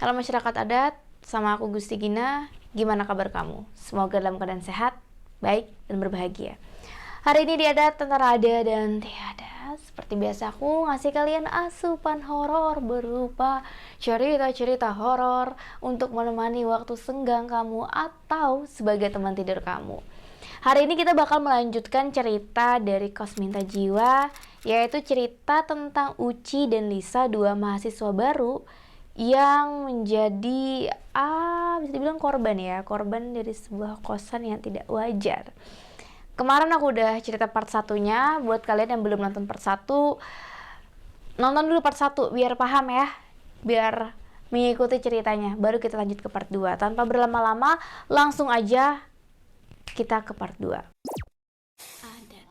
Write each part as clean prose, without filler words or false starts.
Halo masyarakat adat, sama aku Gusti Gina. Gimana kabar kamu? Semoga dalam keadaan sehat, baik, dan berbahagia. Hari ini di Adat Antara Ada dan Tiada, seperti biasa aku ngasih kalian asupan horor berupa cerita-cerita horor untuk menemani waktu senggang kamu atau sebagai teman tidur kamu. Hari ini kita bakal melanjutkan cerita dari Kos Minta Jiwa, yaitu cerita tentang Uci dan Lisa, dua mahasiswa baru yang menjadi bisa dibilang korban dari sebuah kosan yang tidak wajar. Kemarin aku udah cerita part satunya. Buat kalian yang belum nonton part 1, nonton dulu part 1 biar paham ya, biar mengikuti ceritanya. Baru kita lanjut ke part 2. Tanpa berlama-lama, langsung aja kita ke part 2. Adat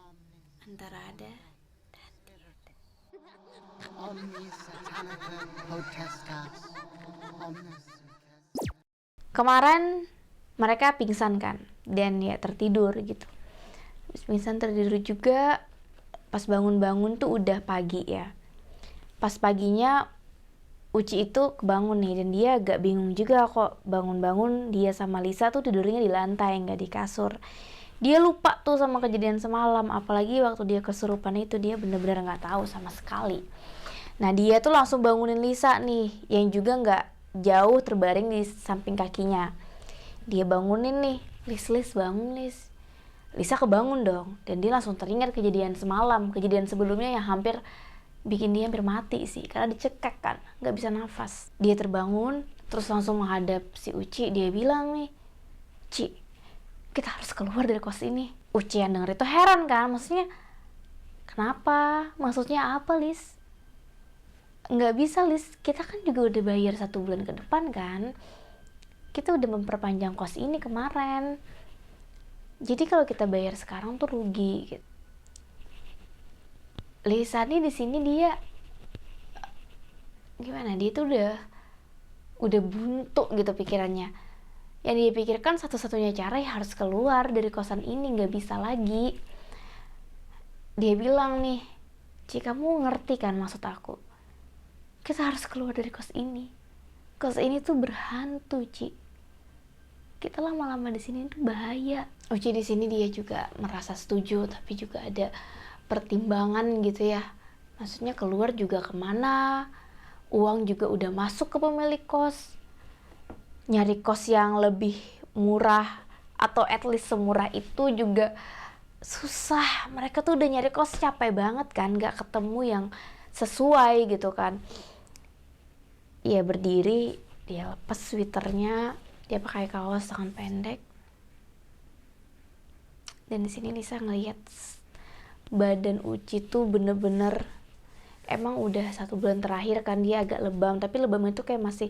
antara ada dan tidak. Kemarin mereka pingsan kan, dan ya tertidur gitu. Habis pingsan tertidur juga, pas bangun-bangun tuh udah pagi ya. Pas paginya Uci itu kebangun nih, dan dia agak bingung juga kok bangun-bangun dia sama Lisa tuh tidurnya di lantai, nggak di kasur. Dia lupa tuh sama kejadian semalam, apalagi waktu dia kesurupan itu dia bener-bener nggak tahu sama sekali. Nah dia tuh langsung bangunin Lisa nih, yang juga nggak jauh terbaring di samping kakinya. Dia bangunin nih, Lis bangun Lis. Lisa kebangun dong, dan dia langsung teringat kejadian semalam, kejadian sebelumnya yang hampir bikin dia hampir mati sih, karena dicekek kan, nggak bisa nafas. Dia terbangun, terus langsung menghadap si Uci. Dia bilang nih, Ci, kita harus keluar dari kos ini. Uci yang denger itu heran kan, maksudnya kenapa? Maksudnya apa Lis? Nggak bisa Lis, kita kan juga udah bayar 1 bulan ke depan kan. Kita udah memperpanjang kos ini kemarin. Jadi kalau kita bayar sekarang tuh rugi gitu. Lisa nih di sini dia gimana? Dia tuh udah buntu gitu pikirannya. Yang dia pikirkan satu-satunya cara ya harus keluar dari kosan ini, nggak bisa lagi. Dia bilang nih, Ci, kamu ngerti kan maksud aku? Kita harus keluar dari kos ini. Kos ini tuh berhantu, Ci. Kita lama-lama di sini tuh bahaya. Uci di sini dia juga merasa setuju, tapi juga ada pertimbangan gitu ya. Maksudnya keluar juga kemana? Uang juga udah masuk ke pemilik kos. Nyari kos yang lebih murah atau at least semurah itu juga susah. Mereka tuh udah nyari kos capek banget kan, gak ketemu yang sesuai gitu kan. Dia berdiri, dia lepas sweaternya, dia pakai kaos tangan pendek. Dan di sini Lisa ngeliat badan Uci tuh bener-bener, emang udah 1 bulan terakhir kan dia agak lebam, tapi lebamnya itu kayak masih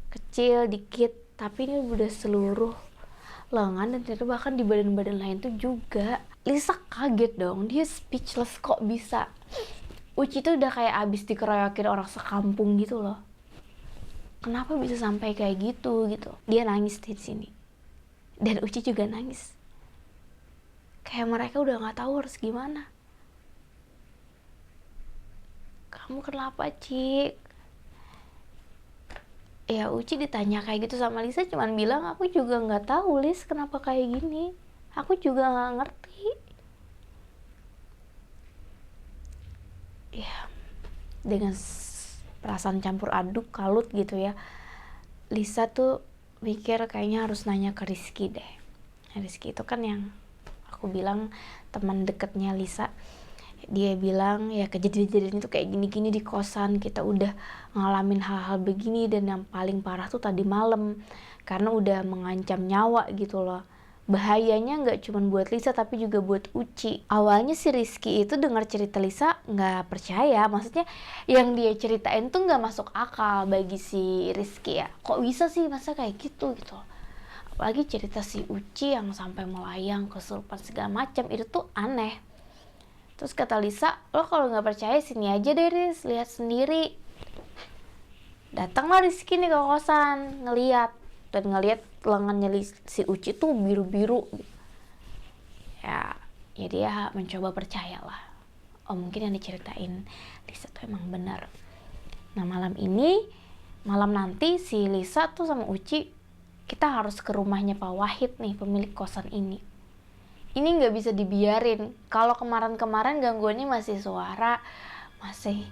kecil dikit, tapi ini udah seluruh lengan dan ternyata bahkan di badan-badan lain tuh juga. Lisa kaget dong, dia speechless, kok bisa. Uci tuh udah kayak abis dikeroyokin orang sekampung gitu loh. Kenapa bisa sampai kayak gitu. Dia nangis di sini. Dan Uci juga nangis. Kayak mereka udah nggak tahu harus gimana. Kamu kenapa, Cik? Ya Uci ditanya kayak gitu sama Lisa cuman bilang, aku juga nggak tahu Lis kenapa kayak gini. Aku juga nggak ngerti. Ya, dengan perasaan campur aduk, kalut gitu ya. Lisa tuh mikir kayaknya harus nanya ke Rizky deh. Rizky itu kan yang aku bilang teman deketnya Lisa. Dia bilang ya kejadian-kejadian itu kayak gini-gini di kosan, kita udah ngalamin hal-hal begini, dan yang paling parah tuh tadi malam karena udah mengancam nyawa gitu loh. Bahayanya nggak cuma buat Lisa tapi juga buat Uci. Awalnya si Rizky itu dengar cerita Lisa nggak percaya, maksudnya yang dia ceritain tuh nggak masuk akal bagi si Rizky ya. Kok bisa sih masa kayak gitu. Apalagi cerita si Uci yang sampai melayang, kesurupan segala macam, itu tuh aneh. Terus kata Lisa, lo kalau nggak percaya sini aja deh Riz, lihat sendiri. Datanglah Rizky nih ke kosan, ngeliat lengannya si Uci tuh biru-biru. Ya dia mencoba percayalah. Oh mungkin yang diceritain Lisa tuh emang benar. Nah malam ini malam nanti si Lisa tuh sama Uci, kita harus ke rumahnya Pak Wahid nih, pemilik kosan ini. Ini nggak bisa dibiarin. Kalau kemarin-kemarin gangguannya masih suara, masih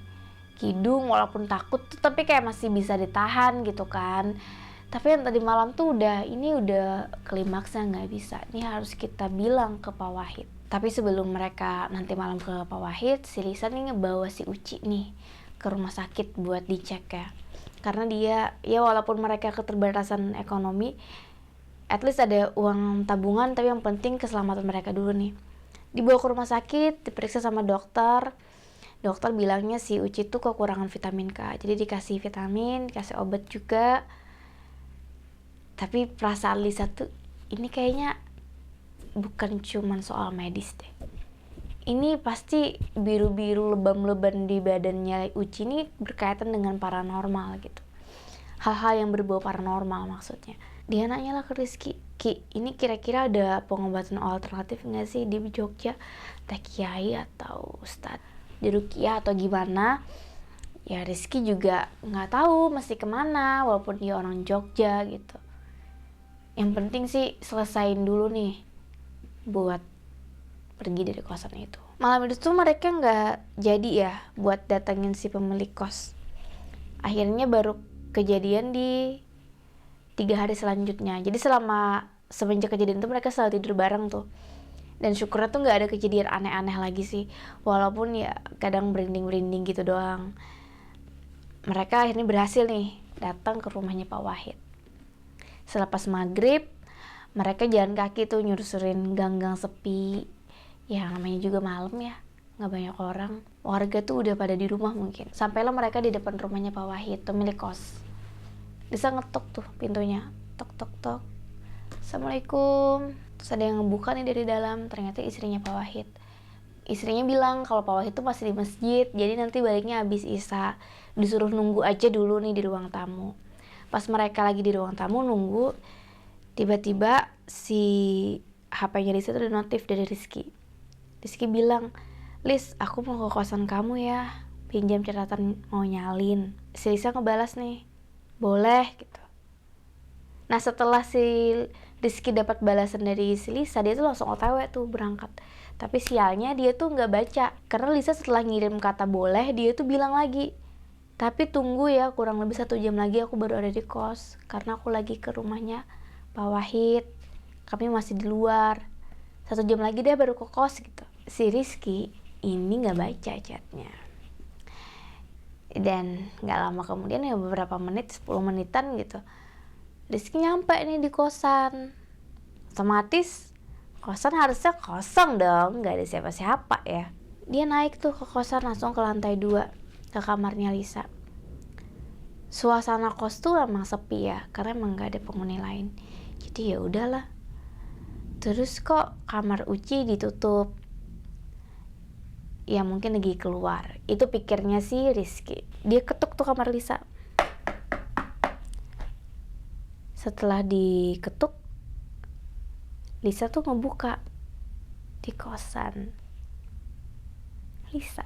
kidung, walaupun takut tuh, tapi kayak masih bisa ditahan gitu kan. Tapi yang tadi malam tuh ini udah klimaksnya, nggak bisa. Ini harus kita bilang ke Pak Wahid. Tapi sebelum mereka nanti malam ke Pak Wahid, si Lisa nih ngebawa si Uci nih ke rumah sakit buat dicek ya. Karena dia, ya walaupun mereka keterbatasan ekonomi, at least ada uang tabungan, tapi yang penting keselamatan mereka dulu nih. Dibawa ke rumah sakit, diperiksa sama dokter. Dokter bilangnya si Uci tuh kekurangan vitamin K. Jadi dikasih vitamin, dikasih obat juga. Tapi perasaan Lisa tuh, ini kayaknya bukan cuman soal medis deh. Ini pasti biru-biru lebam-lebam di badannya Uci ini berkaitan dengan paranormal gitu. Hal-hal yang berbau paranormal maksudnya. Dia nanya lah ke Rizky, Ki, ini kira-kira ada pengobatan alternatif nggak sih di Jogja? Teh Kiai atau Ustadz di Rukiah atau gimana? Ya Rizky juga nggak tahu mesti kemana, walaupun dia orang Jogja gitu. Yang penting sih selesain dulu nih buat pergi dari kosan itu. Malam itu tuh mereka nggak jadi ya buat datengin si pemilik kos. Akhirnya baru kejadian di 3 hari selanjutnya. Jadi semenjak kejadian itu mereka selalu tidur bareng tuh. Dan syukurnya tuh nggak ada kejadian aneh-aneh lagi sih. Walaupun ya kadang berinding-berinding gitu doang. Mereka akhirnya berhasil nih datang ke rumahnya Pak Wahid. Selepas maghrib, mereka jalan kaki tuh nyusurin gang-gang sepi. Ya namanya juga malam ya, nggak banyak orang. Warga tuh udah pada di rumah mungkin. Sampailah mereka di depan rumahnya Pak Wahid, pemilik kos. Lisa ngetok tuh pintunya, tok tok tok. Assalamualaikum. Terus ada yang ngebuka nih dari dalam, ternyata istrinya Pak Wahid. Istrinya bilang kalau Pak Wahid tuh masih di masjid, jadi nanti baliknya habis Isya. Disuruh nunggu aja dulu nih di ruang tamu. Pas mereka lagi di ruang tamu nunggu, tiba-tiba si HP-nya Lisa tuh ada notif dari Rizky. Rizky bilang, Lis, aku mau ke kosan kamu ya, pinjam catatan mau nyalin. Si Lisa ngebalas nih, boleh gitu. Nah setelah si Rizky dapat balasan dari si Lisa, dia tuh langsung OTW tuh berangkat. Tapi sialnya dia tuh nggak baca, karena Lisa setelah ngirim kata boleh, dia tuh bilang lagi, tapi tunggu ya, kurang lebih 1 jam lagi aku baru ada di kos, karena aku lagi ke rumahnya Pak Wahid, kami masih di luar. 1 jam lagi dia baru ke kos gitu. Si Rizky ini nggak baca chatnya. Dan nggak lama kemudian ya beberapa menit, 10 menitan gitu, Rizky nyampe nih di kosan. Otomatis kosan harusnya kosong dong, nggak ada siapa-siapa ya. Dia naik tuh ke kosan langsung ke lantai 2, ke kamarnya Lisa. Suasana kos tuh emang sepi ya, karena emang nggak ada penghuni lain. Jadi ya udahlah. Terus kok kamar Uci ditutup? Ya mungkin lagi keluar. Itu pikirnya si Rizky. Dia ketuk tuh kamar Lisa. Setelah diketuk, Lisa tuh ngebuka di kosan Lisa.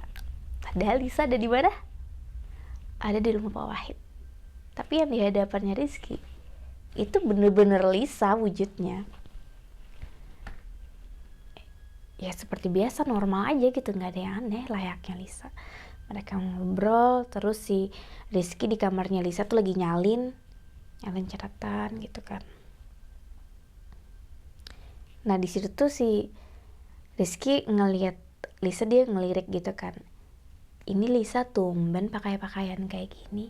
Padahal Lisa ada di mana? Ada di rumah Pak Wahid. Tapi yang di hadapannya Rizky itu bener-bener Lisa wujudnya. Ya seperti biasa, normal aja gitu, nggak ada yang aneh, layaknya Lisa. Mereka ngobrol, terus si Rizky di kamarnya Lisa tuh lagi nyalin catatan gitu kan. Nah di situ tuh si Rizky ngelihat Lisa, dia ngelirik gitu kan. Ini Lisa tumben pakai pakaian kayak gini.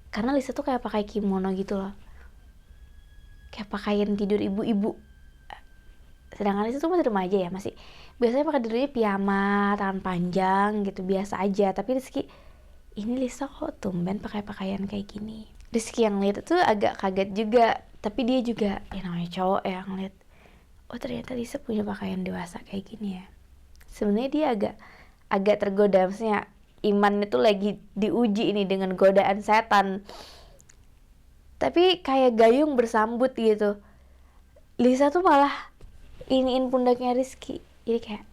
Karena Lisa tuh kayak pakai kimono gitu loh. Kayak pakaian tidur ibu-ibu. Sedangkan Lisa tuh masih remaja ya, masih biasanya pakai tidurnya piyama, tangan panjang gitu, biasa aja. Tapi Rizky, ini Lisa kok tumben pakai pakaian kayak gini. Rizky yang lihat tuh agak kaget juga, tapi dia juga ya namanya cowok ya ngeliat, oh ternyata Lisa punya pakaian dewasa kayak gini ya. Sebenarnya dia agak tergoda, maksudnya imannya tuh lagi diuji ini dengan godaan setan. Tapi kayak gayung bersambut gitu. Lisa tuh malah iniin pundaknya Rizky, jadi kayak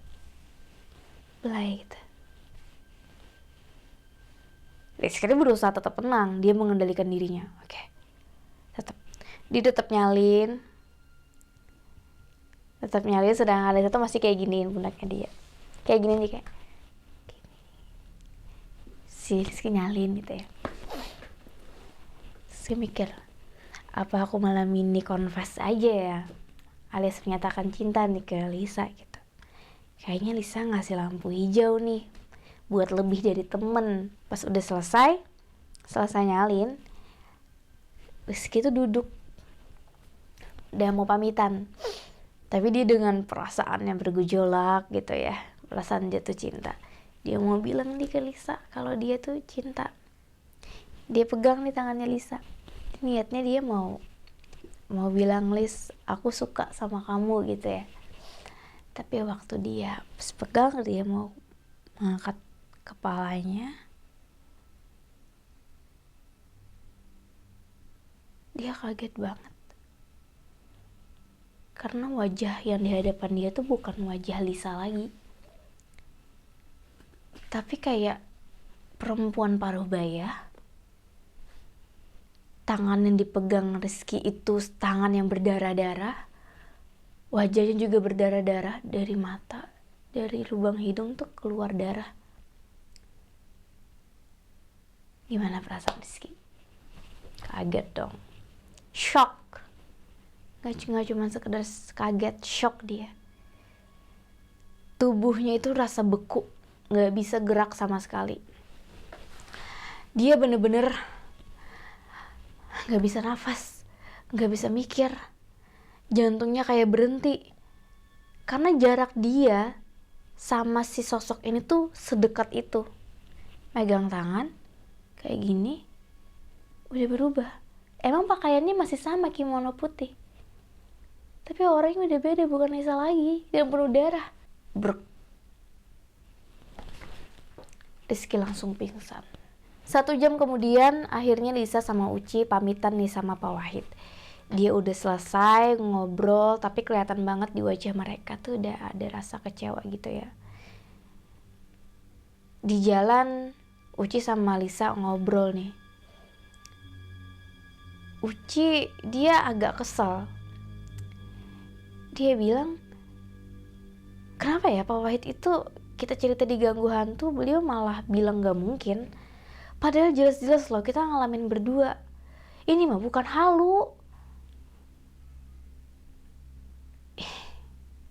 belai gitu. Rizky berusaha tetap tenang, dia mengendalikan dirinya. Oke, dia tetap nyalin, sedang Alisa tuh masih kayak giniin pundaknya dia, kayak gini nih, kayak gini. Si Rizky nyalin gitu ya. Saya mikir, apa aku malam ini confess aja ya, alias menyatakan cinta nih ke Lisa gitu. Kayaknya Lisa ngasih lampu hijau nih buat lebih dari temen. Pas udah selesai nyalin, Rizky tuh duduk udah mau pamitan, tapi dia dengan perasaan yang bergejolak gitu ya, perasaan jatuh cinta. Dia mau bilang nih ke Lisa kalau dia tuh cinta. Dia pegang nih tangannya Lisa, niatnya dia mau bilang, Lis, aku suka sama kamu gitu ya. Tapi waktu dia pegang, dia mau mengangkat kepalanya, dia kaget banget. Karena wajah yang di hadapan dia tuh bukan wajah Lisa lagi, tapi kayak perempuan paruh baya. Tangan yang dipegang Rizky itu tangan yang berdarah-darah, wajahnya juga berdarah-darah, dari mata, dari lubang hidung tuh keluar darah. Gimana perasaan Rizky? Kaget dong, shock. Gak cuma sekedar kaget, shock dia. Tubuhnya itu rasa beku, gak bisa gerak sama sekali. Dia bener-bener gak bisa nafas, gak bisa mikir. Jantungnya kayak berhenti. Karena jarak dia sama si sosok ini tuh sedekat itu. Megang tangan kayak gini, udah berubah. Emang pakaiannya masih sama, kimono putih, tapi orangnya udah beda, bukan Lisa lagi, dan penuh darah. Rizky langsung pingsan. 1 jam kemudian akhirnya Lisa sama Uci pamitan nih sama Pak Wahid. Dia udah selesai ngobrol, tapi kelihatan banget di wajah mereka tuh udah ada rasa kecewa gitu ya. Di jalan Uci sama Lisa ngobrol nih. Uci dia agak kesel. Dia bilang, kenapa ya Pak Wahid itu kita cerita diganggu hantu, beliau malah bilang gak mungkin. Padahal jelas-jelas loh kita ngalamin berdua. Ini mah bukan halu.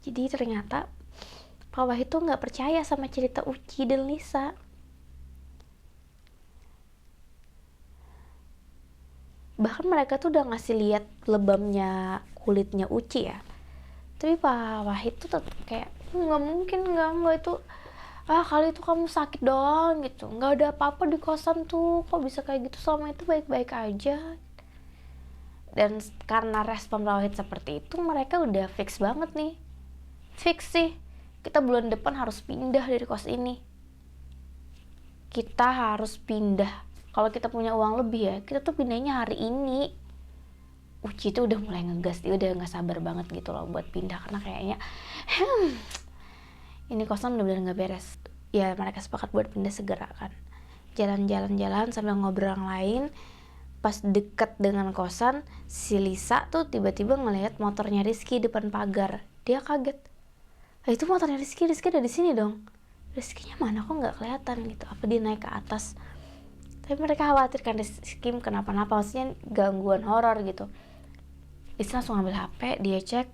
Jadi ternyata Pak Wahid tuh gak percaya sama cerita Uci dan Lisa. Bahkan mereka tuh udah ngasih lihat lebamnya kulitnya Uci ya. Tapi Pak Wahid tuh tetap kayak, nggak mungkin, nggak itu, kali itu kamu sakit doang gitu, nggak ada apa-apa di kosan tuh, kok bisa kayak gitu, selama itu baik-baik aja. Dan karena respon Pak Wahid seperti itu, mereka udah fix banget nih, fix sih, kita bulan depan harus pindah dari kos ini. Kita harus pindah. Kalau kita punya uang lebih ya, kita tuh pindahnya hari ini. Uci tuh udah mulai ngegas, dia udah gak sabar banget gitu loh buat pindah. Karena kayaknya ini kosan bener-bener gak beres. Ya mereka sepakat buat pindah segera kan. Jalan-jalan sambil ngobrol yang lain. Pas deket dengan kosan, si Lisa tuh tiba-tiba ngelihat motornya Rizky depan pagar. Dia kaget, itu motornya Rizky ada di sini dong. Rizky-nya mana, kok gak kelihatan gitu, apa dia naik ke atas. Tapi mereka khawatir kan Rizky kenapa-napa, maksudnya gangguan horor gitu. Rizky langsung ambil HP, dia cek,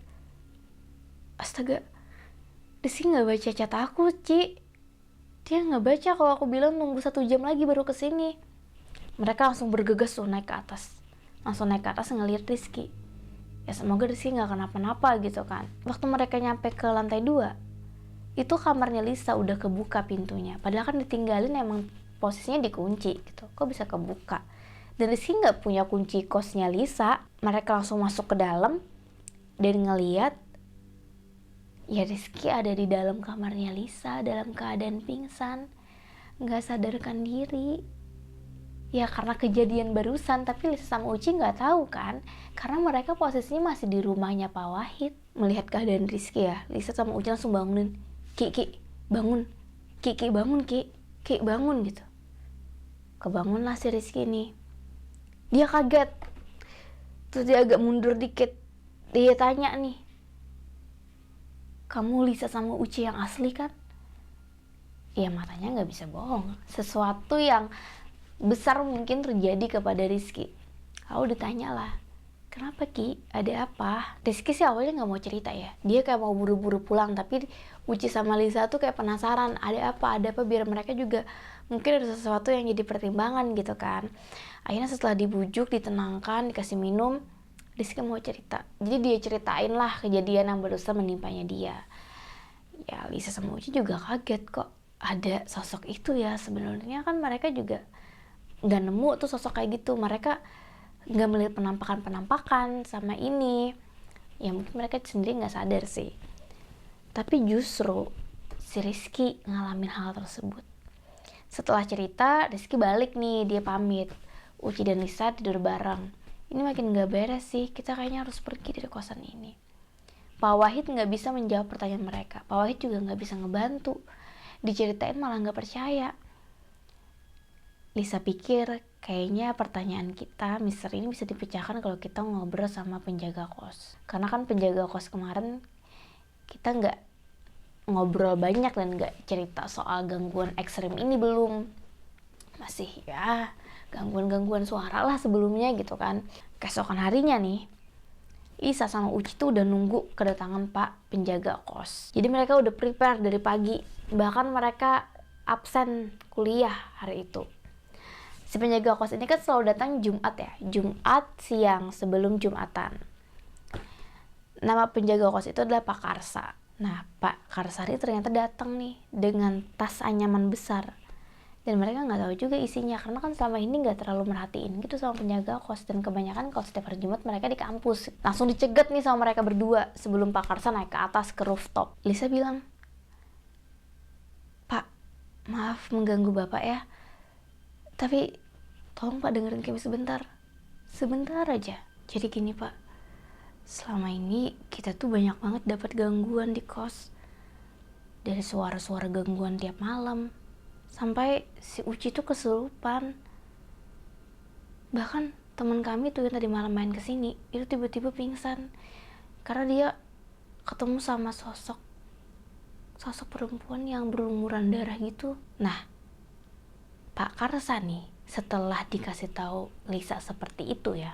astaga, Rizky gak baca chat aku, Ci. Dia gak baca kalau aku bilang nunggu 1 jam lagi baru kesini. Mereka langsung bergegas tuh naik ke atas. Langsung naik ke atas ngeliat Rizky. Ya semoga Rizky gak kenapa-napa gitu kan. Waktu mereka nyampe ke lantai 2, itu kamarnya Lisa udah kebuka pintunya. Padahal kan ditinggalin, emang posisinya dikunci gitu. Kok bisa kebuka? Dan Rizky gak punya kunci kosnya Lisa. Mereka langsung masuk ke dalam dan ngeliat, ya Rizky ada di dalam kamarnya Lisa dalam keadaan pingsan, gak sadarkan diri. Ya karena kejadian barusan, tapi Lisa sama Uci gak tahu kan, karena mereka posisinya masih di rumahnya Pak Wahid. Melihat keadaan Rizky ya, Lisa sama Uci langsung bangunin, Ki bangun, Ki bangun, Ki bangun gitu. Kebangunlah si Rizky nih. Dia kaget. Terus dia agak mundur dikit. Dia tanya nih, kamu Lisa sama Uci yang asli kan? Ya matanya gak bisa bohong. Sesuatu yang besar mungkin terjadi kepada Rizky. Lalu ditanya lah, kenapa Ki? Ada apa? Rizky sih awalnya gak mau cerita ya. Dia kayak mau buru-buru pulang. Tapi Uci sama Lisa tuh kayak penasaran. Ada apa? Ada apa? Biar mereka juga mungkin ada sesuatu yang jadi pertimbangan gitu kan. Akhirnya setelah dibujuk, ditenangkan, dikasih minum, Rizky mau cerita. Jadi dia ceritain lah kejadian yang barusan menimpanya dia. Ya Lisa sama Uci juga kaget, kok ada sosok itu ya. Sebenarnya kan mereka juga gak nemu tuh sosok kayak gitu. Mereka gak melihat penampakan-penampakan sama ini. Ya mungkin mereka sendiri gak sadar sih. Tapi justru si Rizky ngalamin hal tersebut. Setelah cerita, Rizky balik nih, dia pamit. Uci dan Lisa tidur bareng. Ini makin gak beres sih, kita kayaknya harus pergi dari kosan ini. Pak Wahid gak bisa menjawab pertanyaan mereka. Pak Wahid juga gak bisa ngebantu. Diceritain malah gak percaya. Lisa pikir kayaknya pertanyaan kita, misteri ini bisa dipecahkan kalau kita ngobrol sama penjaga kos. Karena kan penjaga kos kemarin kita gak ngobrol banyak dan gak cerita soal gangguan ekstrim ini belum. Masih ya gangguan-gangguan suara lah sebelumnya gitu kan. Keesokan harinya nih, Lisa sama Uci tuh udah nunggu kedatangan Pak penjaga kos. Jadi mereka udah prepare dari pagi. Bahkan mereka absen kuliah hari itu. Si penjaga kos ini kan selalu datang Jumat ya. Jumat siang sebelum Jumatan. Nama penjaga kos itu adalah Pak Karsa. Nah, Pak Karsari ternyata datang nih dengan tas anyaman besar. Dan mereka nggak tahu juga isinya, karena kan selama ini nggak terlalu merhatiin gitu sama penjaga kos. Dan kebanyakan kalau setiap hari Jumat mereka di kampus. Langsung dicegat nih sama mereka berdua sebelum Pak Karsa naik ke atas ke rooftop. Lisa bilang, Pak, maaf mengganggu Bapak ya. Tapi tolong Pak dengerin kami sebentar. Sebentar aja. Jadi gini Pak, selama ini kita tuh banyak banget dapat gangguan di kos. Dari suara-suara gangguan tiap malam. Sampai si Uci tuh kesurupan. Bahkan teman kami tuh yang tadi malam main kesini, itu tiba-tiba pingsan. Karena dia ketemu sama sosok perempuan yang berlumuran darah gitu. Nah, Pak Karsa nih, setelah dikasih tahu Lisa seperti itu ya,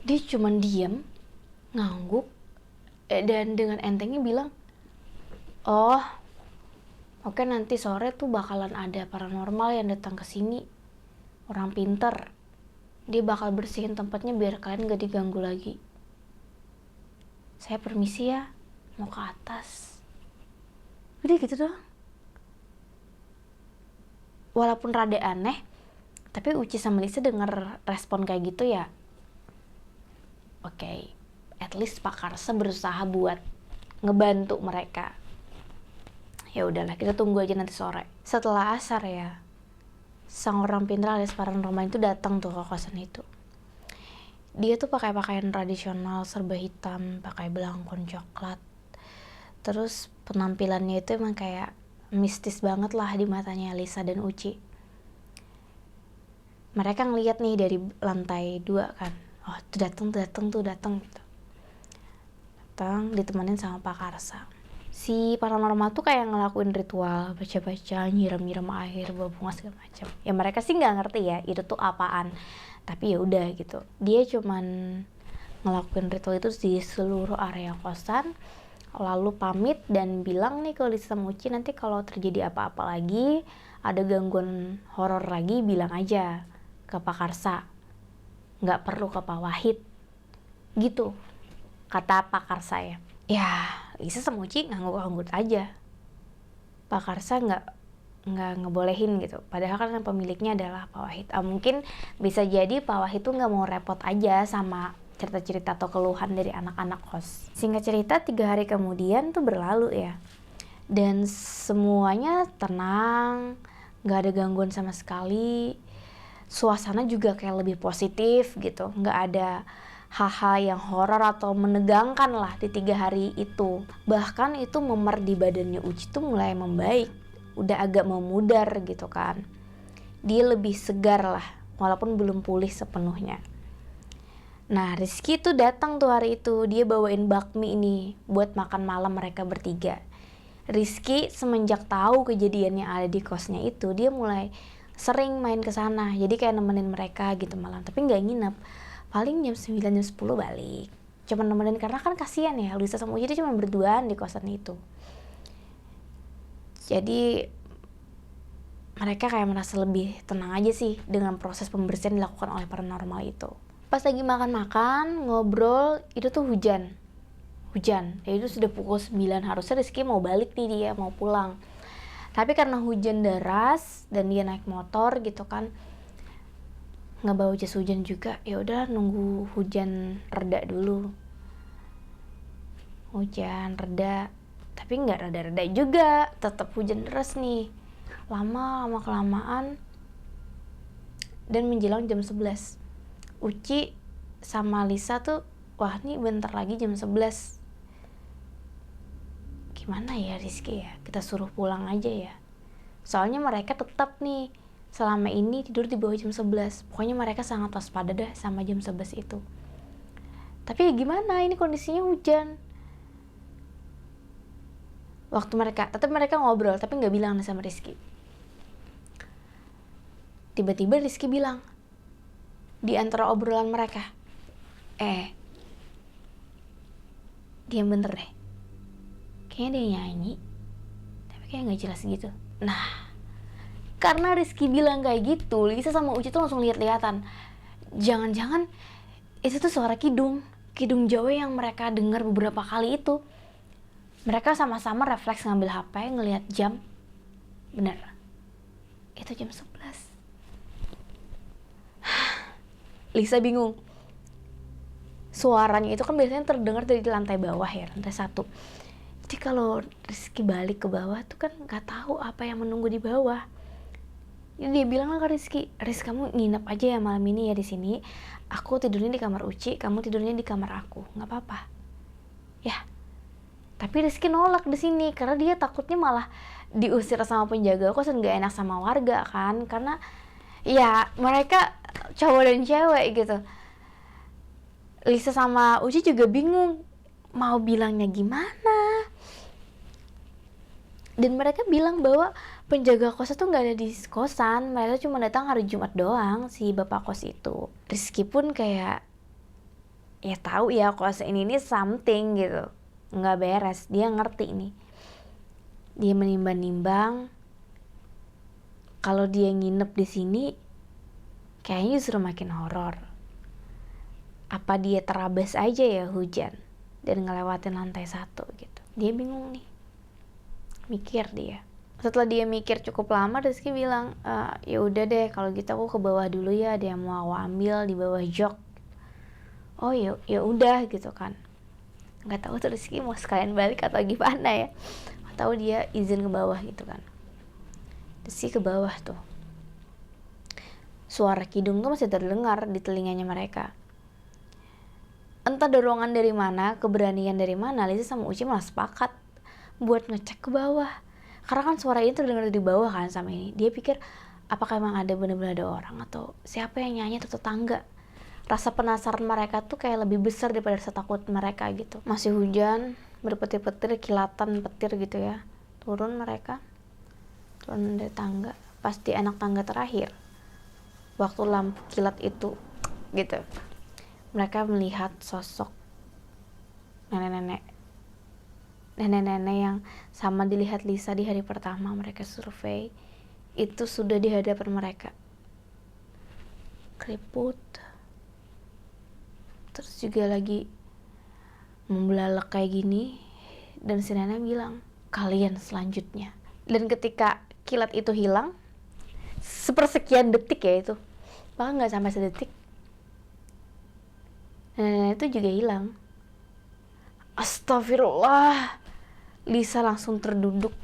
dia cuman diem, ngangguk, dan dengan entengnya bilang, oh, oke nanti sore tuh bakalan ada paranormal yang datang ke sini, orang pinter, dia bakal bersihin tempatnya biar kalian gak diganggu lagi. Saya permisi ya, mau ke atas. Udah gitu doang. Walaupun rada aneh, tapi Uci sama Lisa denger respon kayak gitu ya, oke, at least Pak Karsa berusaha buat ngebantu mereka. Ya udahlah, kita tunggu aja nanti sore. Setelah asar ya, sang orang pintar alias paranormal itu datang tuh ke kosan itu. Dia tuh pakai pakaian tradisional serba hitam, pakai belangkon coklat. Terus penampilannya itu emang kayak mistis banget lah di matanya Lisa dan Uci. Mereka ngeliat nih dari lantai 2 kan. Oh, tuh datang gitu. Datang ditemenin sama Pak Karsa. Si paranormal tuh kayak ngelakuin ritual, baca-baca, nyiram-nyiram air, bawa bunga segala macam. Ya mereka sih nggak ngerti ya itu tuh apaan. Tapi ya udah gitu. Dia cuman ngelakuin ritual itu di seluruh area kosan. Lalu pamit dan bilang nih ke Lisa sama Uci, nanti kalau terjadi apa-apa lagi, ada gangguan horor lagi, bilang aja ke Pak Karsa. Nggak perlu ke Pak Wahid. Gitu, kata Pak Karsa ya. Ya, Lisa sama Uci ngangguk-ngangguk aja. Pak Karsa nggak ngebolehin gitu. Padahal kan pemiliknya adalah Pak Wahid. Mungkin bisa jadi Pak Wahid tuh nggak mau repot aja sama cerita-cerita atau keluhan dari anak-anak kos. Singkat cerita, 3 hari kemudian tuh berlalu ya. Dan semuanya tenang, nggak ada gangguan sama sekali. Suasana juga kayak lebih positif gitu. Nggak ada hal-hal yang horor atau menegangkan lah di 3 hari itu. Bahkan itu memar di badannya Uci tuh mulai membaik. Udah agak memudar gitu kan. dia lebih segar lah, walaupun belum pulih sepenuhnya. Nah, Rizky tuh datang tuh hari itu, dia bawain bakmi ini buat makan malam mereka bertiga. Rizky semenjak tahu kejadian yang ada di kosnya itu, dia mulai sering main ke sana. Jadi kayak nemenin mereka gitu malam, tapi nggak nginep. Paling jam 9 jam 10 balik. Cuma nemenin karena kan kasihan ya, Lisa sama Uci dia cuma berduaan di kosan itu. Jadi mereka kayak merasa lebih tenang aja sih dengan proses pembersihan dilakukan oleh paranormal itu. Pas lagi makan-makan, ngobrol, itu tuh hujan. Ya itu sudah pukul 9, harusnya Rizky mau balik nih, dia mau pulang. Tapi karena hujan deras dan dia naik motor gitu kan, nggak bawa jas hujan juga, ya udah nunggu hujan reda dulu. Hujan reda, tapi nggak reda-reda juga, tetap hujan deras nih. Lama kelamaan dan menjelang jam 11. Uci sama Lisa tuh, wah nih bentar lagi jam 11. Gimana ya Rizky ya, kita suruh pulang aja ya. Soalnya mereka tetap nih selama ini tidur di bawah jam 11. Pokoknya mereka sangat waspada dah sama jam 11 itu. Tapi ya gimana, ini kondisinya hujan. Waktu tetap mereka ngobrol, tapi gak bilang sama Rizky. Tiba-tiba Rizky bilang, di antara obrolan mereka, diam bentar deh, kayaknya dia nyanyi tapi kayak gak jelas gitu. Nah, karena Rizky bilang kayak gitu, Lisa sama Uci tuh langsung lihat-lihatan, jangan-jangan itu tuh suara kidung Jawa yang mereka dengar beberapa kali itu. Mereka sama-sama refleks ngambil HP, ngelihat jam. Bener, itu jam 11. Lisa bingung. Suaranya itu kan biasanya terdengar dari lantai bawah ya, lantai 1. Jadi kalau Rizky balik ke bawah tuh kan nggak tahu apa yang menunggu di bawah. Jadi dia bilang lah ke Rizky, Riz kamu nginep aja ya malam ini ya di sini. Aku tidurnya di kamar Uci, kamu tidurnya di kamar aku, nggak apa-apa. Ya. Tapi Rizky nolak di sini karena dia takutnya malah diusir sama penjaga kosan, nggak enak sama warga kan, karena ya mereka cowok dan cewek gitu. Lisa sama Uci juga bingung mau bilangnya gimana. Dan mereka bilang bahwa penjaga kos itu nggak ada di kosan, mereka cuma datang hari Jumat doang, si bapak kos itu. Rizky pun kayak ya tahu ya kos ini something gitu, nggak beres. Dia ngerti nih, dia menimbang-nimbang kalau dia nginep di sini kayaknya justru makin horor. Apa dia terabas aja ya hujan dan ngelewatin lantai 1 gitu. Dia bingung nih, mikir dia. Setelah dia mikir cukup lama, Rizky bilang, ya udah deh kalau gitu aku ke bawah dulu ya, ada yang mau ambil di bawah jok. Oh ya udah gitu kan. Nggak tahu tuh Rizky mau sekalian balik atau gimana ya. Tahu dia izin ke bawah gitu kan. Rizky ke bawah tuh. Suara kidung tuh masih terdengar di telinganya mereka. Entah dorongan dari mana, keberanian dari mana, Lisa sama Uci malah sepakat buat ngecek ke bawah. Karena kan suara ini terdengar dari bawah kan sama ini. Dia pikir, apakah emang ada benar-benar ada orang atau siapa yang nyanyi atau tetangga. Rasa penasaran mereka tuh kayak lebih besar daripada rasa takut mereka gitu. Masih hujan, berpetir-petir, kilatan petir gitu ya. Turun dari tangga. Pas di anak tangga terakhir, waktu lampu kilat itu gitu, mereka melihat sosok nenek-nenek yang sama dilihat Lisa di hari pertama mereka survei. Itu sudah di hadapan mereka, keriput, terus juga lagi membelalak kayak gini. Dan si nenek bilang, kalian selanjutnya. Dan ketika kilat itu hilang, sepersekian detik ya itu, bahkan gak sampai sedetik, nenek itu juga hilang. Astagfirullah. Lisa langsung terduduk.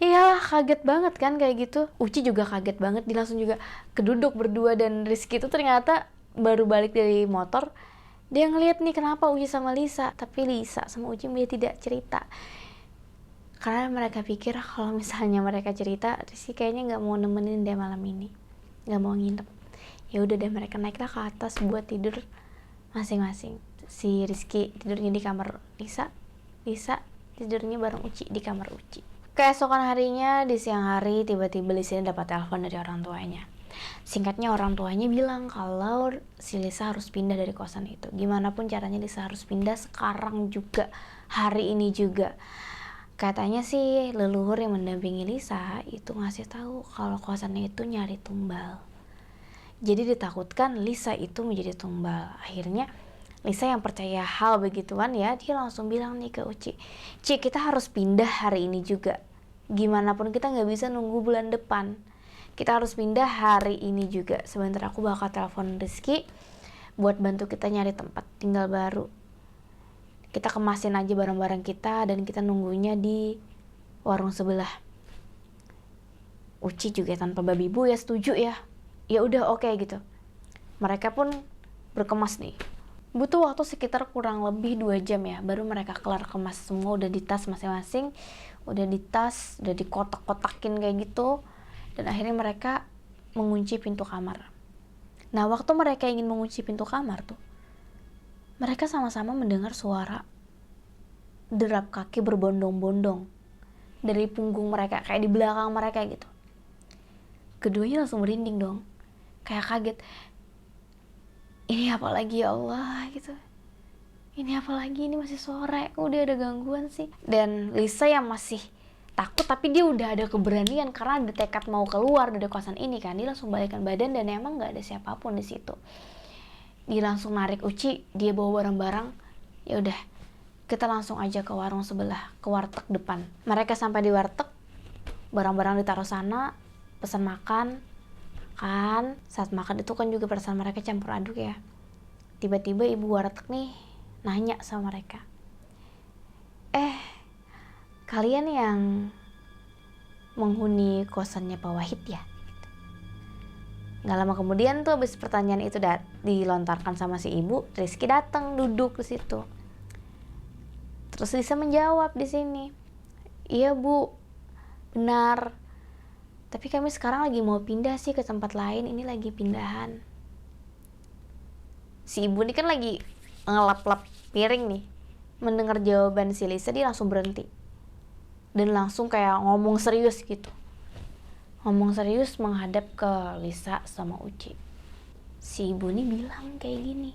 Iyalah, kaget banget kan kayak gitu. Uci juga kaget banget, dia langsung juga keduduk berdua. Dan Rizky itu ternyata baru balik dari motor, dia ngeliat nih kenapa Uci sama Lisa. Tapi Lisa sama Uci dia tidak cerita, karena mereka pikir kalau misalnya mereka cerita, Rizky kayaknya gak mau nemenin dia malam ini. nggak mau nginep. Ya udah deh, mereka naiklah ke atas buat tidur masing-masing. Si Rizky tidurnya di kamar Lisa tidurnya bareng Uci di kamar Uci. Keesokan harinya di siang hari tiba-tiba Lisa dapat telepon dari orang tuanya. Singkatnya orang tuanya bilang kalau si Lisa harus pindah dari kosan itu. Gimana pun caranya Lisa harus pindah sekarang juga, hari ini juga. Katanya sih leluhur yang mendampingi Lisa itu ngasih tahu kalau kosannya itu nyari tumbal. Jadi ditakutkan Lisa itu menjadi tumbal. Akhirnya Lisa yang percaya hal begituan ya, dia langsung bilang nih ke Uci, Ci, kita harus pindah hari ini juga. Gimana pun kita nggak bisa nunggu bulan depan. Kita harus pindah hari ini juga. Sebentar aku bakal telepon Rizky buat bantu kita nyari tempat tinggal baru. Kita kemasin aja barang-barang kita dan kita nunggunya di warung sebelah. Uci juga tanpa babi bu ya setuju ya. Ya udah oke gitu. Mereka pun berkemas nih. Butuh waktu sekitar kurang lebih 2 jam ya, baru mereka kelar kemas semua, udah di tas masing-masing, udah di tas, udah dikotak-kotakin kayak gitu, dan akhirnya mereka mengunci pintu kamar. Nah, waktu mereka ingin mengunci pintu kamar tuh, mereka sama-sama mendengar suara derap kaki berbondong-bondong dari punggung mereka, kayak di belakang mereka gitu. Keduanya langsung merinding dong, kayak kaget. Ini apa lagi ya Allah gitu. Ini apa lagi, ini masih sore, kok udah ada gangguan sih. Dan Lisa yang masih takut tapi dia udah ada keberanian karena ada tekad mau keluar dari kosan ini kan. Dia langsung balikkan badan dan emang nggak ada siapapun di situ. Dia langsung narik Uci, dia bawa barang-barang. Ya udah, kita langsung aja ke warung sebelah, ke warteg depan. Mereka sampai di warteg, barang-barang ditaruh sana, pesan makan. Kan saat makan itu kan juga perasaan mereka campur aduk ya. Tiba-tiba ibu warteg nih nanya sama mereka, kalian yang menghuni kosannya Pak Wahid ya? Gak lama kemudian tuh habis pertanyaan itu dilontarkan sama si ibu, Rizky datang duduk di situ. Terus Lisa menjawab di sini, iya bu, benar. Tapi kami sekarang lagi mau pindah sih ke tempat lain, ini lagi pindahan. Si ibu ini kan lagi ngelap-lap piring nih. Mendengar jawaban si Lisa, dia langsung berhenti. Dan langsung kayak ngomong serius gitu. Ngomong serius menghadap ke Lisa sama Uci. Si ibu ini bilang kayak gini,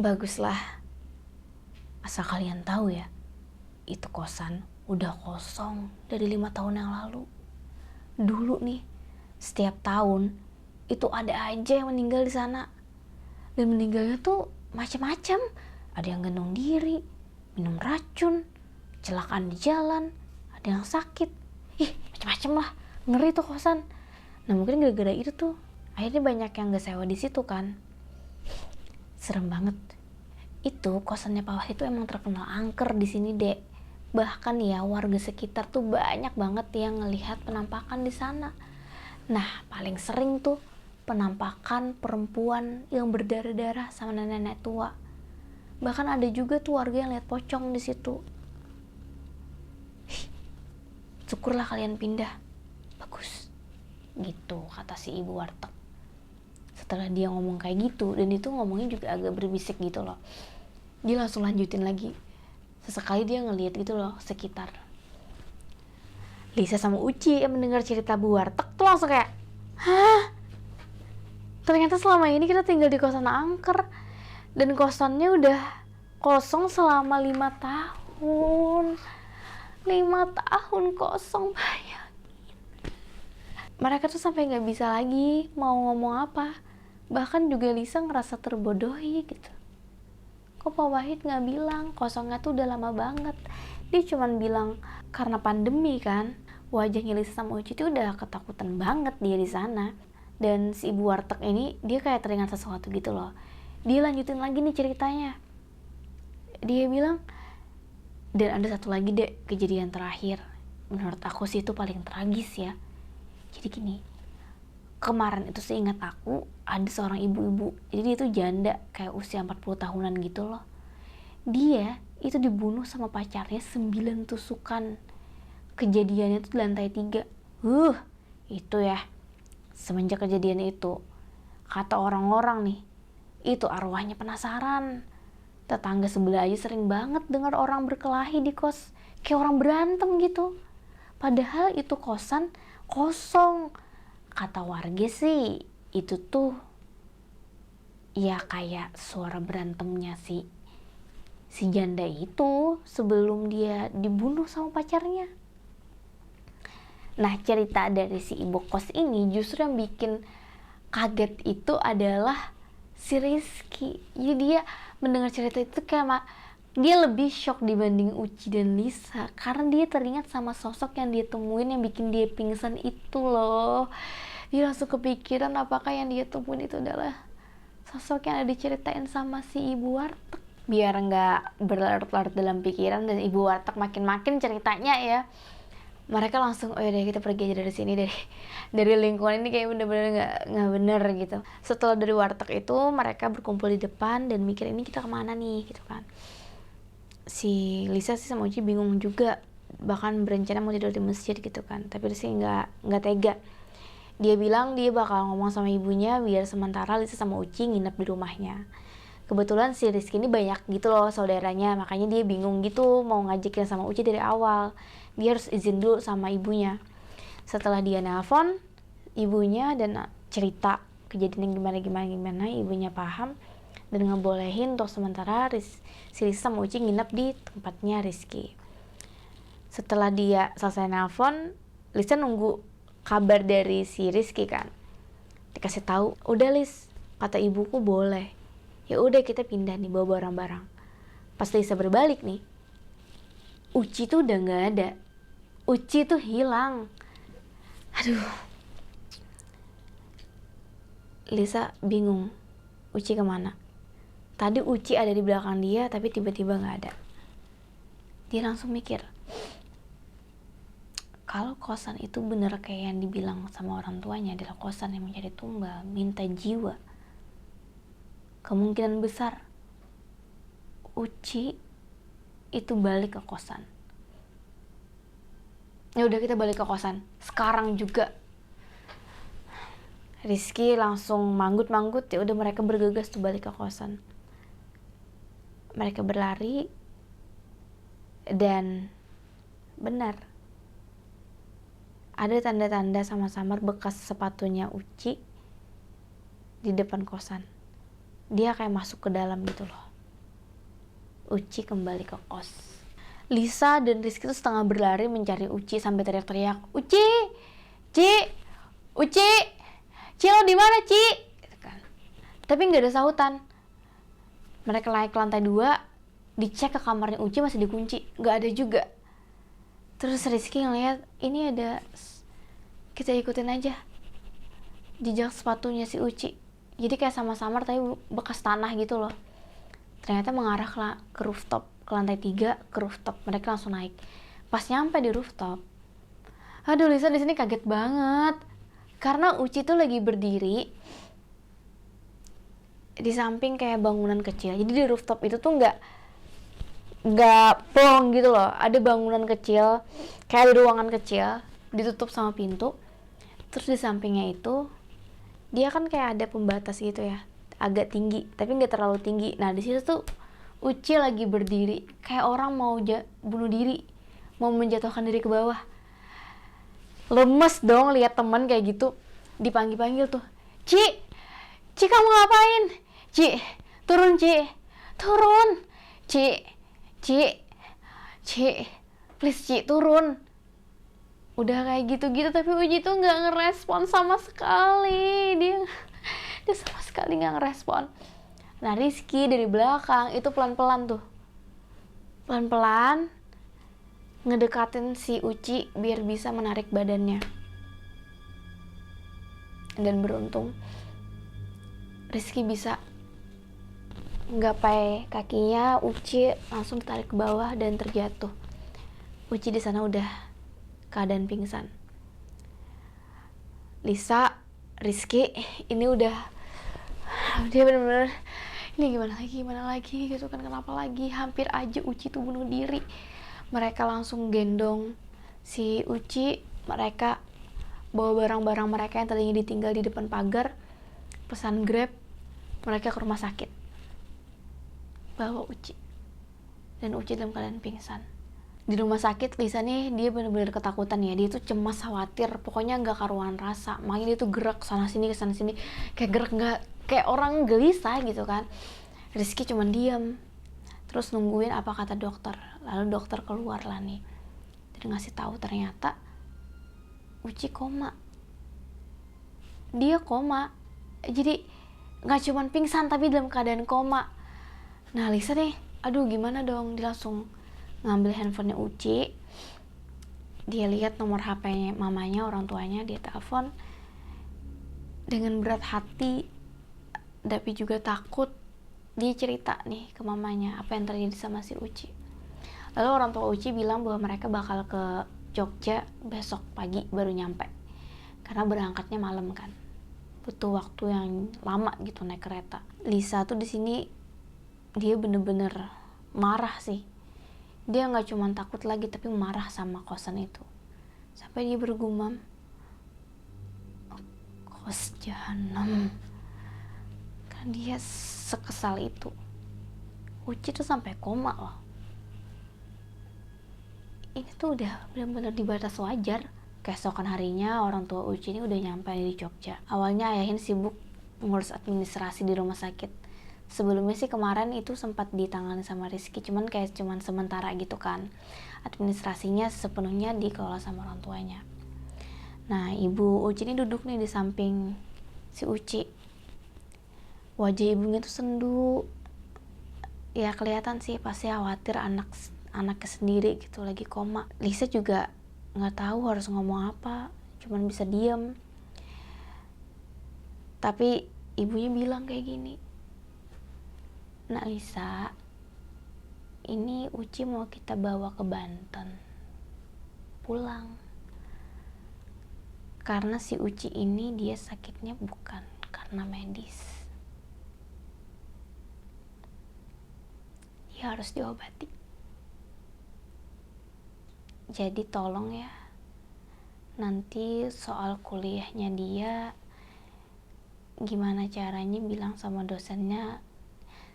baguslah, asal kalian tahu ya, itu kosan udah kosong dari 5 tahun yang lalu. Dulu nih, setiap tahun itu ada aja yang meninggal di sana. Dan meninggalnya tuh macam-macam. Ada yang gantung diri, minum racun, kecelakaan di jalan, ada yang sakit. Macam-macam lah. Ngeri tuh kosan. Nah, mungkin gara-gara itu tuh akhirnya banyak yang gak sewa di situ kan. Serem banget. Itu kosannya Pak Wahid itu emang terkenal angker di sini, Dek. Bahkan ya warga sekitar tuh banyak banget yang ngelihat penampakan di sana. Nah, paling sering tuh penampakan perempuan yang berdarah-darah sama nenek-nenek tua. Bahkan ada juga tuh warga yang lihat pocong di situ. Syukurlah kalian pindah. Bagus. Gitu kata si ibu warteg. Setelah dia ngomong kayak gitu, dan itu ngomongnya juga agak berbisik gitu loh, dia langsung lanjutin lagi. Sesekali dia ngeliat gitu loh sekitar. Lisa sama Uci yang mendengar cerita Bu Warteg tuh langsung kayak, hah? Ternyata selama ini kita tinggal di kosan angker. Dan kosannya udah kosong selama 5 tahun. 5 tahun kosong, bayangin. Mereka tuh sampai gak bisa lagi mau ngomong apa. Bahkan juga Lisa ngerasa terbodohi gitu. Kok Pak Wahid gak bilang kosongnya tuh udah lama banget. Dia cuman bilang karena pandemi kan. Wajahnya Lisa sama Uci tuh udah ketakutan banget dia di sana. Dan si ibu warteg ini dia kayak teringat sesuatu gitu loh. Dia lanjutin lagi nih ceritanya. Dia bilang, dan ada satu lagi dek, kejadian terakhir. Menurut aku sih itu paling tragis ya. Jadi gini, kemarin itu seingat aku ada seorang ibu-ibu, jadi dia tuh janda kayak usia 40 tahunan gitu loh. Dia itu dibunuh sama pacarnya 9 tusukan. Kejadiannya tuh di lantai 3. Itu ya, semenjak kejadian itu, kata orang-orang nih, itu arwahnya penasaran. Tetangga sebelah aja sering banget dengar orang berkelahi di kos, kayak orang berantem gitu. Padahal itu kosan kosong. Kata warga sih, itu tuh ya kayak suara berantemnya si janda itu sebelum dia dibunuh sama pacarnya. Nah, cerita dari si ibu kos ini justru yang bikin kaget itu adalah si Rizky. Jadi dia mendengar cerita itu kayak dia lebih shock dibanding Uci dan Lisa, karena dia teringat sama sosok yang dia temuin yang bikin dia pingsan itu loh. Dia langsung kepikiran apakah yang dia temuin itu adalah sosok yang ada diceritain sama si ibu warteg. Biar nggak berlarut-larut dalam pikiran dan ibu warteg makin-makin ceritanya ya, mereka langsung, oh yaudah kita pergi aja dari sini, dari lingkungan ini kayak bener-bener nggak bener gitu. Setelah dari warteg itu mereka berkumpul di depan dan mikir ini kita kemana nih gitu kan. Si Lisa sih sama Uci bingung juga, bahkan berencana mau tidur di masjid gitu kan, tapi Rizky nggak tega. Dia bilang dia bakal ngomong sama ibunya biar sementara Lisa sama Uci nginep di rumahnya. Kebetulan si Rizky ini banyak gitu loh saudaranya, makanya dia bingung gitu mau ngajakin sama Uci dari awal. Dia harus izin dulu sama ibunya. Setelah dia nelpon ibunya dan cerita kejadian yang gimana, ibunya paham dan ngebolehin untuk sementara si Lisa sama Uci nginep di tempatnya Rizky. Setelah dia selesai nelpon, Lisa nunggu kabar dari si Rizky kan. Dikasih tahu, udah Lis, kata ibuku boleh. Ya udah kita pindah nih bawa barang-barang. Pas Lisa berbalik nih, Uci tuh udah nggak ada. Uci tuh hilang. Aduh. Lisa bingung. Uci kemana? Tadi Uci ada di belakang dia, tapi tiba-tiba nggak ada. Dia langsung mikir, kalau kosan itu bener kayak yang dibilang sama orang tuanya adalah kosan yang menjadi tumbal, minta jiwa, kemungkinan besar Uci itu balik ke kosan. Ya udah kita balik ke kosan sekarang juga. Rizky langsung manggut-manggut, ya udah mereka bergegas tuh balik ke kosan. Mereka berlari dan benar ada tanda-tanda sama-samar bekas sepatunya Uci di depan kosan. Dia kayak masuk ke dalam gitu loh. Uci kembali ke kos. Lisa dan Rizky tuh setengah berlari mencari Uci sampai teriak-teriak, Uci, Ci, Uci, Ci lo di mana Ci? Gitu kan. Tapi nggak ada sautan. Mereka naik ke lantai 2, dicek ke kamarnya Uci masih dikunci, nggak ada juga. Terus Rizky ngeliat ini ada, kita ikutin aja jejak sepatunya si Uci. Jadi kayak sama-samar tapi bekas tanah gitu loh. Ternyata mengarah ke rooftop, ke lantai 3 ke rooftop. Mereka langsung naik. Pas nyampe di rooftop, aduh Lisa di sini kaget banget karena Uci tuh lagi berdiri di samping kayak bangunan kecil. Jadi di rooftop itu tuh nggak plong gitu loh. Ada bangunan kecil, kayak ada ruangan kecil ditutup sama pintu. Terus di sampingnya itu dia kan kayak ada pembatas gitu ya, agak tinggi tapi nggak terlalu tinggi. Nah di situ tuh Uci lagi berdiri kayak orang mau bunuh diri, mau menjatuhkan diri ke bawah. Lemes dong lihat teman kayak gitu. Dipanggil-panggil tuh, Ci, Ci kamu ngapain? Ci, turun Ci, turun, Ci, please Ci turun. Udah kayak gitu-gitu tapi Uci tuh nggak ngerespon sama sekali. Dia sama sekali nggak ngerespon. Nah Rizky dari belakang itu pelan-pelan ngedekatin si Uci biar bisa menarik badannya. Dan beruntung Rizky bisa nggapai kakinya Uci, langsung ditarik ke bawah dan terjatuh. Uci di sana udah keadaan pingsan. Lisa, Rizky ini udah, dia bener-bener ini gimana lagi gitu kan, kenapa lagi, hampir aja Uci tuh bunuh diri. Mereka langsung gendong si Uci, mereka bawa barang-barang mereka yang tadinya ditinggal di depan pagar, pesan Grab, mereka ke rumah sakit, bawa Uci, dan Uci dalam keadaan pingsan. Di rumah sakit Lisa nih, dia benar-benar ketakutan ya, dia tuh cemas, khawatir, pokoknya nggak karuan rasa, makanya dia tuh gerak sana sini kayak gerak nggak kayak orang gelisah gitu kan. Rizky cuman diam, terus nungguin apa kata dokter. Lalu dokter keluar lah nih dan ngasih tahu ternyata Uci koma. Dia koma, jadi nggak cuman pingsan tapi dalam keadaan koma. Nah Lisa nih, aduh gimana dong, dia langsung ngambil handphonenya Uci, dia lihat nomor HP-nya mamanya, orang tuanya, dia telepon dengan berat hati tapi juga takut. Dia cerita nih ke mamanya apa yang terjadi sama si Uci. Lalu orang tua Uci bilang bahwa mereka bakal ke Jogja besok pagi baru nyampe, karena berangkatnya malam kan, butuh waktu yang lama gitu naik kereta. Lisa tuh di sini dia bener-bener marah sih. Dia nggak cuma takut lagi tapi marah sama kosan itu, sampai dia bergumam, kos jahanam. Kan dia sekesal itu. Uci tuh sampai koma loh. Ini tuh udah benar-benar di batas wajar. Keesokan harinya orang tua Uci ini udah nyampe di Jogja. Awalnya ayahnya sibuk ngurus administrasi di rumah sakit. Sebelumnya sih kemarin itu sempat ditangani sama Rizky, cuman sementara gitu kan. Administrasinya sepenuhnya dikelola sama orang tuanya. Nah, ibu Uci ini duduk nih di samping si Uci. Wajah ibunya tuh sendu. Ya kelihatan sih pasti khawatir anaknya sendiri gitu lagi koma. Lisa juga nggak tahu harus ngomong apa, cuman bisa diam. Tapi ibunya bilang kayak gini, "Nak Lisa, ini Uci mau kita bawa ke Banten pulang, karena si Uci ini dia sakitnya bukan karena medis, dia harus diobati. Jadi tolong ya, nanti soal kuliahnya dia gimana caranya bilang sama dosennya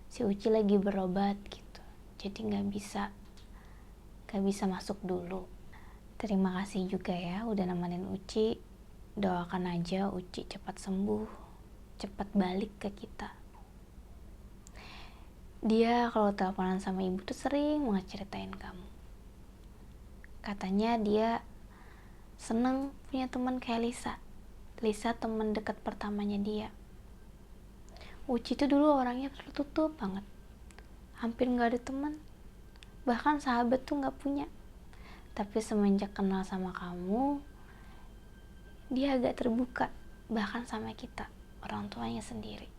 si Uci lagi berobat gitu, jadi nggak bisa masuk dulu. Terima kasih juga ya udah nemenin Uci. Doakan aja Uci cepat sembuh, cepat balik ke kita." Dia kalau teleponan sama ibu tuh sering banget ceritain kamu. Katanya dia seneng punya teman kayak Lisa. Lisa teman dekat pertamanya dia. Uci tuh dulu orangnya tertutup banget, hampir nggak ada teman, bahkan sahabat tuh nggak punya. Tapi semenjak kenal sama kamu, dia agak terbuka, bahkan sama kita, orang tuanya sendiri.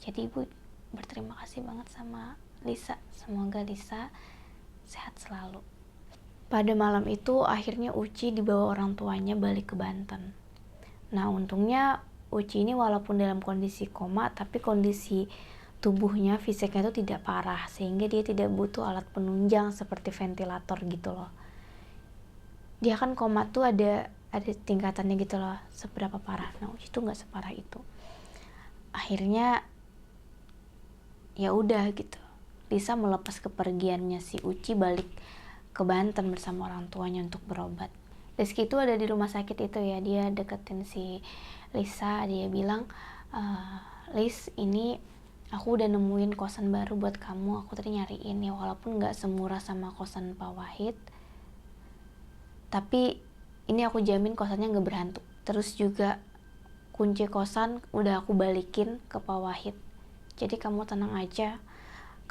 Jadi ibu berterima kasih banget sama Lisa. Semoga Lisa sehat selalu. Pada malam itu akhirnya Uci dibawa orang tuanya balik ke Banten. Nah untungnya Uci ini walaupun dalam kondisi koma, tapi kondisi tubuhnya, fisiknya itu tidak parah, sehingga dia tidak butuh alat penunjang seperti ventilator gitu loh. Dia kan koma tuh ada tingkatannya gitu loh, seberapa parah. Nah Uci tuh nggak separah itu. Akhirnya ya udah gitu, Lisa melepas kepergiannya si Uci balik ke Banten bersama orang tuanya untuk berobat. Rizky itu ada di rumah sakit itu ya, dia deketin si Lisa, dia bilang, "Lis, ini aku udah nemuin kosan baru buat kamu, aku tadi nyariin ya, walaupun gak semurah sama kosan Pak Wahid, tapi ini aku jamin kosannya gak berhantu. Terus juga kunci kosan udah aku balikin ke Pak Wahid, jadi kamu tenang aja,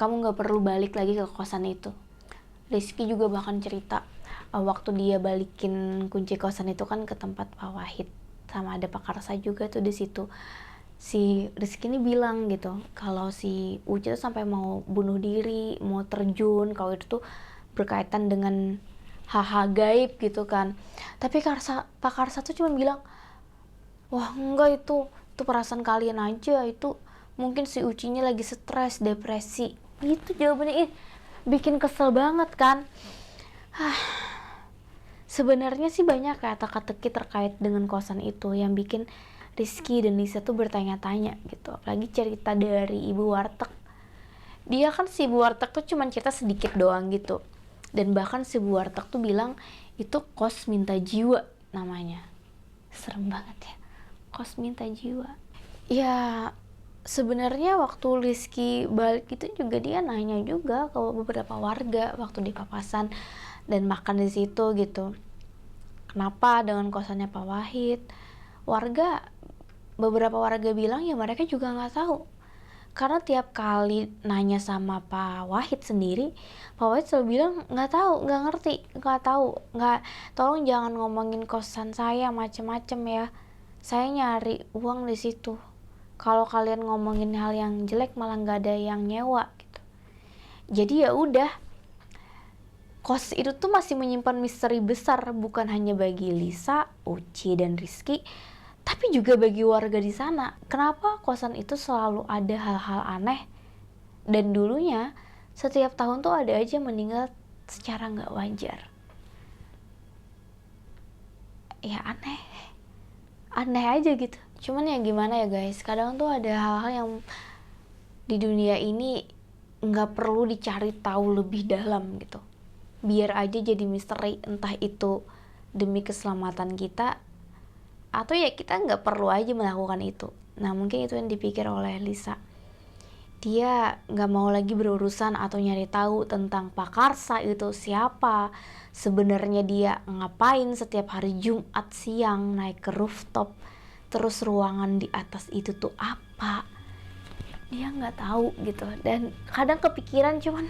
kamu gak perlu balik lagi ke kosan itu." Rizky juga bahkan cerita waktu dia balikin kunci kosan itu kan ke tempat Pak Wahid, sama ada Pak Karsa juga tuh di situ. Si Rizky ini bilang gitu kalau si Uci tuh sampai mau bunuh diri, mau terjun, kalau itu tuh berkaitan dengan hal-hal gaib gitu kan. Tapi Pak Karsa tuh cuma bilang, "Wah enggak, itu perasaan kalian aja, itu mungkin si Ucinya lagi stres, depresi." Itu jawabannya. Bikin kesel banget kan. Sebenarnya sih banyak kata-kata terkait dengan kosan itu yang bikin Rizky dan Lisa tuh bertanya-tanya gitu. Apalagi cerita dari ibu warteg. Dia kan si ibu warteg tuh cuman cerita sedikit doang gitu. Dan bahkan si ibu warteg tuh bilang itu kos minta jiwa namanya. Serem banget ya, kos minta jiwa. Ya sebenarnya waktu Rizky balik itu juga dia nanya juga ke beberapa warga waktu di papasan dan makan di situ gitu. Kenapa dengan kosannya Pak Wahid? Beberapa warga bilang ya mereka juga nggak tahu. Karena tiap kali nanya sama Pak Wahid sendiri, Pak Wahid selalu bilang nggak tahu, nggak ngerti, nggak tahu, nggak. Tolong jangan ngomongin kosan saya macem-macem ya. Saya nyari uang di situ. Kalau kalian ngomongin hal yang jelek malah nggak ada yang nyewa gitu. Jadi ya udah, kos itu tuh masih menyimpan misteri besar bukan hanya bagi Lisa, Uci dan Rizky, tapi juga bagi warga di sana. Kenapa kosan itu selalu ada hal-hal aneh? Dan dulunya setiap tahun tuh ada aja meninggal secara nggak wajar. Ya aneh aja gitu. Cuman ya gimana ya guys, kadang tuh ada hal-hal yang di dunia ini nggak perlu dicari tahu lebih dalam gitu. Biar aja jadi misteri, entah itu demi keselamatan kita atau ya kita nggak perlu aja melakukan itu. Nah mungkin itu yang dipikir oleh Lisa. Dia nggak mau lagi berurusan atau nyari tahu tentang Pak Karsa itu siapa, sebenarnya dia ngapain setiap hari Jumat siang naik ke rooftop, terus ruangan di atas itu tuh apa. Dia nggak tahu gitu. Dan kadang kepikiran, cuman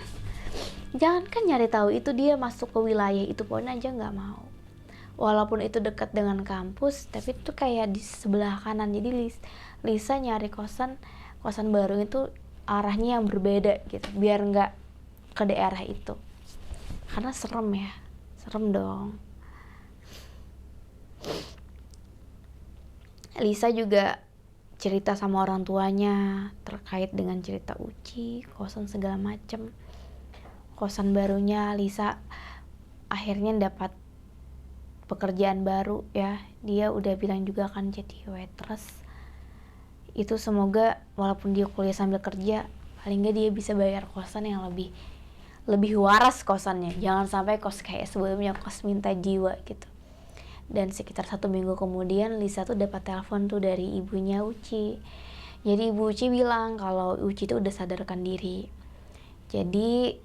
jangan kan nyari tahu itu, dia masuk ke wilayah itu pun aja nggak mau. Walaupun itu dekat dengan kampus, tapi itu kayak di sebelah kanan. Jadi Lisa nyari kosan baru itu arahnya yang berbeda gitu, biar nggak ke daerah itu. Karena serem ya, serem dong. Lisa juga cerita sama orang tuanya terkait dengan cerita Uci, kosan segala macem. Kosan barunya Lisa akhirnya dapat pekerjaan baru ya. Dia udah bilang juga kan jadi waitress. Itu semoga walaupun dia kuliah sambil kerja, paling nggak dia bisa bayar kosan yang lebih waras kosannya. Jangan sampai kos kayak sebelumnya, kos minta jiwa gitu. Dan sekitar 1 minggu kemudian Lisa tuh dapat telepon tuh dari ibunya Uci. Jadi ibu Uci bilang kalau Uci tuh udah sadarkan diri. Jadi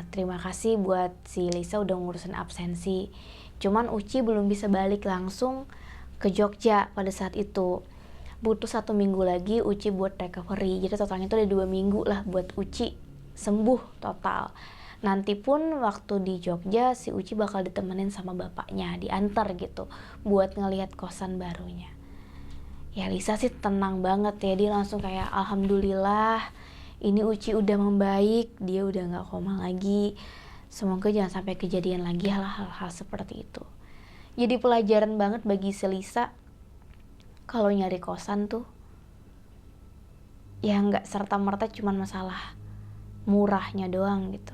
terima kasih buat si Lisa udah ngurusin absensi. Cuman Uci belum bisa balik langsung ke Jogja pada saat itu. Butuh 1 minggu lagi Uci buat recovery. Jadi totalnya itu ada 2 minggu lah buat Uci sembuh total. Nanti pun waktu di Jogja si Uci bakal ditemenin sama bapaknya, diantar gitu buat ngelihat kosan barunya. Ya Lisa sih tenang banget ya, dia langsung kayak alhamdulillah ini Uci udah membaik, dia udah gak koma lagi. Semoga jangan sampai kejadian lagi hal-hal seperti itu. Jadi pelajaran banget bagi si Lisa, kalau nyari kosan tuh ya gak serta-merta cuman masalah murahnya doang gitu.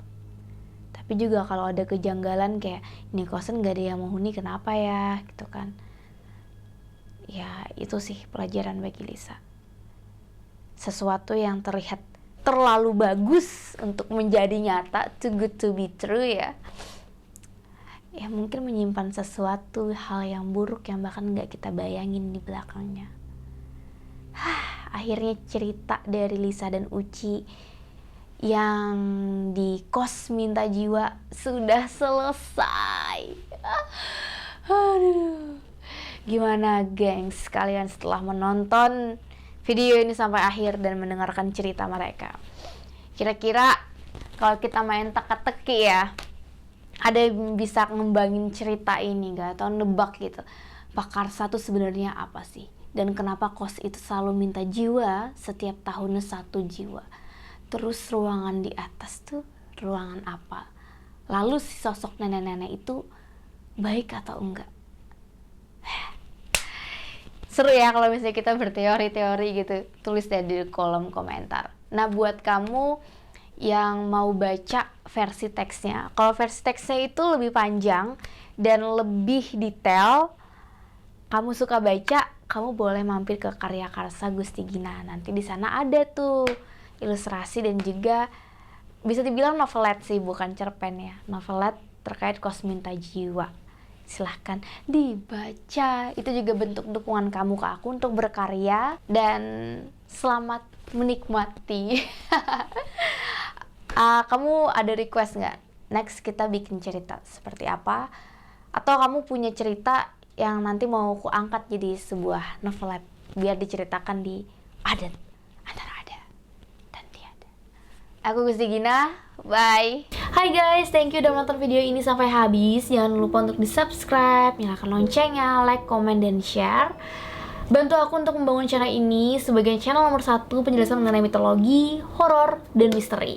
Tapi juga kalau ada kejanggalan kayak ini kosan gak ada yang menghuni kenapa ya gitu kan. Ya itu sih pelajaran bagi Lisa. Sesuatu yang terlihat terlalu bagus untuk menjadi nyata, too good to be true ya. Ya mungkin menyimpan sesuatu hal yang buruk yang bahkan gak kita bayangin di belakangnya. Akhirnya cerita dari Lisa dan Uci yang di kos minta jiwa sudah selesai. Aduh. Gimana gengs kalian setelah menonton video ini sampai akhir dan mendengarkan cerita mereka? Kira-kira kalau kita main teka-teki ya, ada yang bisa ngembangin cerita ini gak? Atau nebak gitu, Pak Karsa tuh sebenarnya apa sih? Dan kenapa kos itu selalu minta jiwa, setiap tahunnya 1 jiwa? Terus ruangan di atas tuh ruangan apa? Lalu si sosok nenek-nenek itu baik atau enggak? Seru ya kalau misalnya kita berteori-teori gitu. Tulis deh di kolom komentar. Nah buat kamu yang mau baca versi teksnya. Kalau versi teksnya itu lebih panjang dan lebih detail, kamu suka baca, kamu boleh mampir ke Karya Karsa Gusti Gina. Nanti di sana ada tuh ilustrasi dan juga bisa dibilang novelet sih, bukan cerpen ya. Novelet terkait Kosminta Jiwa. Silahkan dibaca. Itu juga bentuk dukungan kamu ke aku untuk berkarya. Dan selamat menikmati. Kamu ada request nggak? Next kita bikin cerita seperti apa? Atau kamu punya cerita yang nanti mau aku angkat jadi sebuah novelet biar diceritakan di adat antara ada dan tiada. Aku Gusti Gina, bye. Hai guys, thank you udah nonton video ini sampai habis. Jangan lupa untuk di subscribe, nyalakan loncengnya, like, comment, dan share. Bantu aku untuk membangun channel ini sebagai channel nomor 1 penjelasan mengenai mitologi, horor, dan misteri.